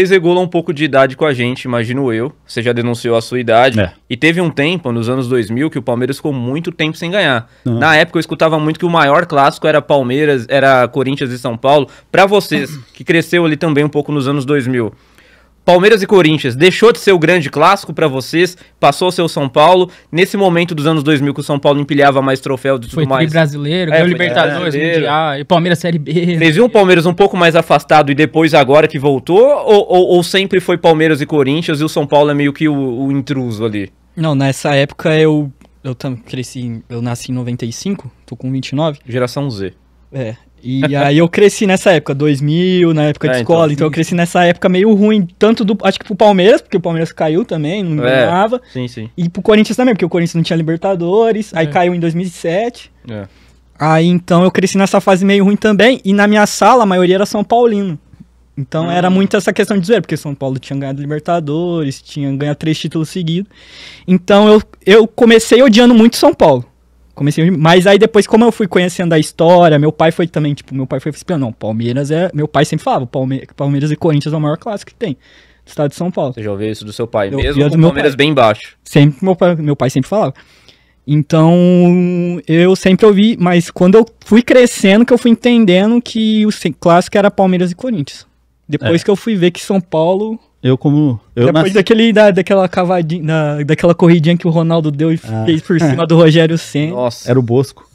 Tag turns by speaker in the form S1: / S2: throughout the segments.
S1: Vocês regulam um pouco de idade com a gente, imagino eu. Você já denunciou a sua idade. E teve um tempo, nos anos 2000, que o Palmeiras ficou muito tempo sem ganhar. Na época eu escutava muito que o maior clássico era Palmeiras, era Corinthians e São Paulo. Pra vocês, que cresceu ali também um pouco nos anos 2000, Palmeiras e Corinthians deixou de ser o grande clássico pra vocês, passou a ser o São Paulo. Nesse momento dos anos 2000 que o São Paulo empilhava mais troféus e tudo mais.
S2: Foi brasileiro, ganhou Libertadores, Mundial, e Palmeiras Série B.
S1: Vocês viram o Palmeiras um pouco mais afastado e depois agora que voltou? Ou sempre foi Palmeiras e Corinthians e o São Paulo é meio que o intruso ali?
S3: Não, nessa época eu cresci, eu nasci em 95, tô com 29.
S1: Geração Z.
S3: E aí eu cresci nessa época, 2000, na época de escola, então eu cresci nessa época meio ruim, tanto acho que pro Palmeiras, porque o Palmeiras caiu também, não ganhava.
S1: Sim.
S3: E pro Corinthians também, porque o Corinthians não tinha Libertadores, aí caiu em 2007. Aí então eu cresci nessa fase meio ruim também, e na minha sala a maioria era São Paulino. Então era muito essa questão de zoeira, porque São Paulo tinha ganhado Libertadores, tinha ganhado 3 títulos seguidos. Então eu comecei odiando muito São Paulo. Mas aí depois, como eu fui conhecendo a história, meu pai foi também, meu pai foi explicando, não, Palmeiras meu pai sempre falava, Palmeiras e Corinthians é o maior clássico que tem, do estado de São Paulo.
S1: Você já ouviu isso do seu pai,
S3: eu
S1: mesmo com o Palmeiras bem baixo?
S3: Sempre, meu pai sempre falava. Então, eu sempre ouvi, mas quando eu fui crescendo, que eu fui entendendo que o clássico era Palmeiras e Corinthians. Depois que eu fui ver que São Paulo... Depois daquela cavadinha, daquela corridinha que o Ronaldo deu e fez por cima do Rogério Ceni.
S4: Nossa. Era o Bosco.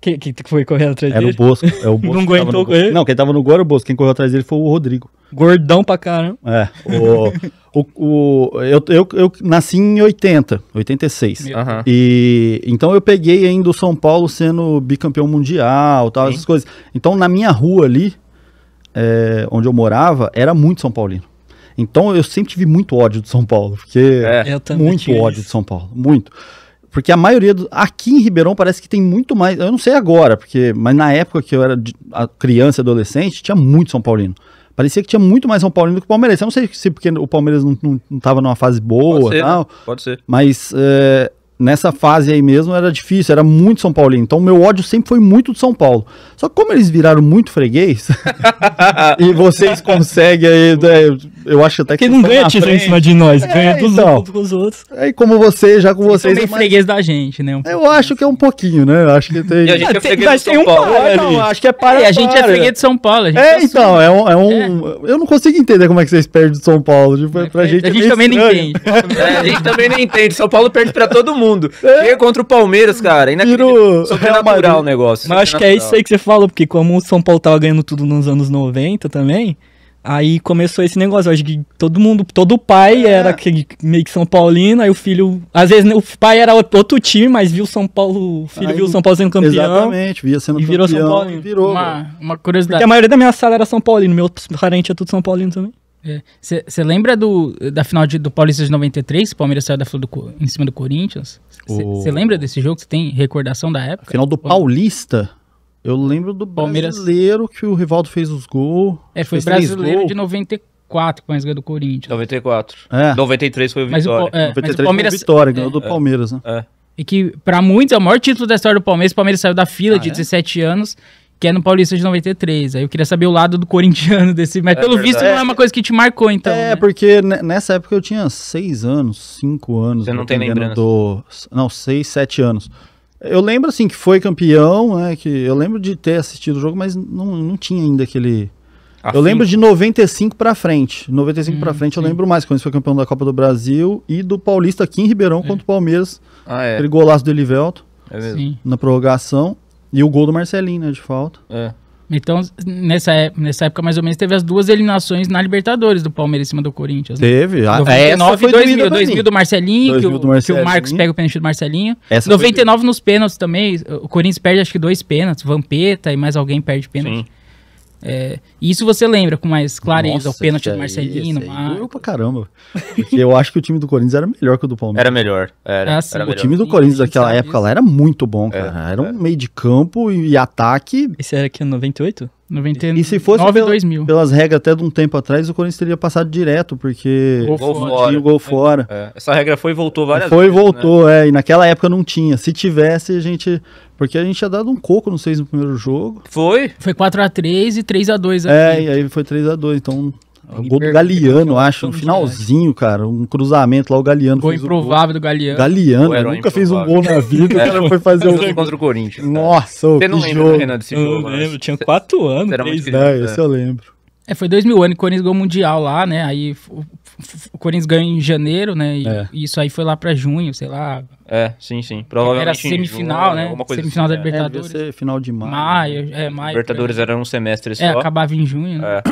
S3: Que foi correndo atrás dele?
S4: Era o Bosco. O Bosco
S3: não aguentou com ele?
S4: Não, quem tava no gol era o Bosco. Quem correu atrás dele foi o Rodrigo.
S3: Gordão pra caramba.
S4: Eu nasci em 86. E então eu peguei ainda o São Paulo sendo bicampeão mundial, tal, essas coisas. Então na minha rua ali, onde eu morava, era muito São Paulino. Então eu sempre tive muito ódio do São Paulo, porque muito ódio do São Paulo, muito. Porque a maioria aqui em Ribeirão parece que tem muito mais, eu não sei agora, mas na época que eu era criança e adolescente, tinha muito São Paulino. Parecia que tinha muito mais São Paulino do que o Palmeiras. Eu não sei se porque o Palmeiras não tava numa fase boa,
S1: pode ser,
S4: tal.
S1: Né? Pode ser.
S4: Mas nessa fase aí mesmo era difícil, era muito São Paulino. Então meu ódio sempre foi muito do São Paulo. Só que como eles viraram muito freguês, e vocês conseguem aí, eu acho até que...
S3: Porque não ganha título em cima de nós, ganha dos outros.
S4: Aí como vocês
S2: são bem freguês da gente, né?
S4: Eu acho que é um pouquinho, né? Eu acho que tem...
S1: E a gente é freguês de São Paulo.
S4: Não, acho que é para.
S2: A gente é freguês de São Paulo.
S4: Então, eu não consigo entender como é que vocês perdem de São Paulo. Tipo,
S2: a gente também não entende.
S1: A gente também não entende. São Paulo perde pra todo mundo. Chega contra o Palmeiras, cara. Sobrenatural o negócio.
S3: Mas acho que é isso aí que você falou, porque como o São Paulo tava ganhando tudo nos anos 90 também, aí começou esse negócio. Eu acho que todo pai era meio que São Paulino, aí o filho, às vezes o pai era outro time, mas viu São Paulo, o filho viu o São Paulo sendo campeão.
S4: Exatamente, via sendo campeão.
S3: Virou São Paulino.
S2: Uma curiosidade.
S3: Porque a maioria da minha sala era São Paulino, meu parente é tudo São Paulino também.
S2: Você lembra da final do Paulista de 93, que o Palmeiras saiu em cima do Corinthians? Você lembra desse jogo? Você tem recordação da época?
S4: Final do Paulista? Eu lembro do brasileiro que o Rivaldo fez os gols.
S2: Foi brasileiro de 94 com a esga do Corinthians.
S1: 94. 93 foi o Vitória.
S4: 93 foi o Vitória, ganhou do Palmeiras, né?
S2: E que, pra muitos, é o maior título da história do Palmeiras. O Palmeiras saiu da fila de 17 anos, que é no Paulista de 93. Aí eu queria saber o lado do corintiano desse... Mas pelo visto não é uma coisa que te marcou, então.
S4: Porque nessa época eu tinha 6 anos, 5 anos.
S1: Você não tem lembrança?
S4: Não, 6, 7 anos. Eu lembro, assim, que foi campeão, né? Que eu lembro de ter assistido o jogo, mas não tinha ainda aquele... Eu lembro de 95 pra frente. 95 pra frente eu lembro mais, quando ele foi campeão da Copa do Brasil e do Paulista aqui em Ribeirão contra o Palmeiras. Aquele golaço do Elivelto na prorrogação. E o gol do Marcelinho, né, de falta.
S2: Então, nessa época, mais ou menos, teve as 2 eliminações na Libertadores do Palmeiras em cima do Corinthians. Né?
S4: Teve.
S2: 99 e 2000. 2000 do Marcelinho, que o Marcos pega o pênalti do Marcelinho. 99 nos pênaltis também. O Corinthians perde, acho que 2 pênaltis. Vampeta e mais alguém perde pênalti. Isso você lembra com mais clareza, o pênalti do Marcelino.
S4: Doeu pra caramba. Porque eu acho que o time do Corinthians era melhor que o do Palmeiras.
S1: Era melhor. Era
S4: o time do Corinthians daquela época lá era muito bom, cara. Era um meio de campo e ataque.
S3: Esse era aqui em 98?
S2: 99
S4: e se fosse
S2: 2000.
S4: Pelas regras até de um tempo atrás, o Corinthians teria passado direto, porque
S1: tinha
S4: o gol fora.
S1: Essa regra foi e voltou várias vezes.
S4: Foi e voltou, né? E naquela época não tinha. Se tivesse, a gente... Porque a gente tinha dado um coco, não sei, no primeiro jogo.
S1: Foi
S2: 4x3 e 3x2.
S4: E aí foi 3x2, então O gol do Galeano, acho, no finalzinho, cara. Um cruzamento lá, o Galeano
S2: fez improvável do Galeano.
S4: Galeano, nunca fez um gol na vida. O cara foi fazer
S1: o contra o Corinthians.
S4: Nossa,
S1: você não lembra, Renan, desse jogo?
S3: Eu lembro, tinha 4 anos.
S4: Esse eu lembro.
S2: Foi 2000 anos que o Corinthians ganhou o Mundial lá, né? Aí o Corinthians ganhou em janeiro, né? E isso aí foi lá pra junho, sei lá.
S1: Sim. Provavelmente
S2: era semifinal, né? Semifinal
S1: assim,
S2: da Libertadores.
S4: Devia ser final de maio.
S2: Maio.
S1: Libertadores era um semestre só.
S2: Acabava em junho, né?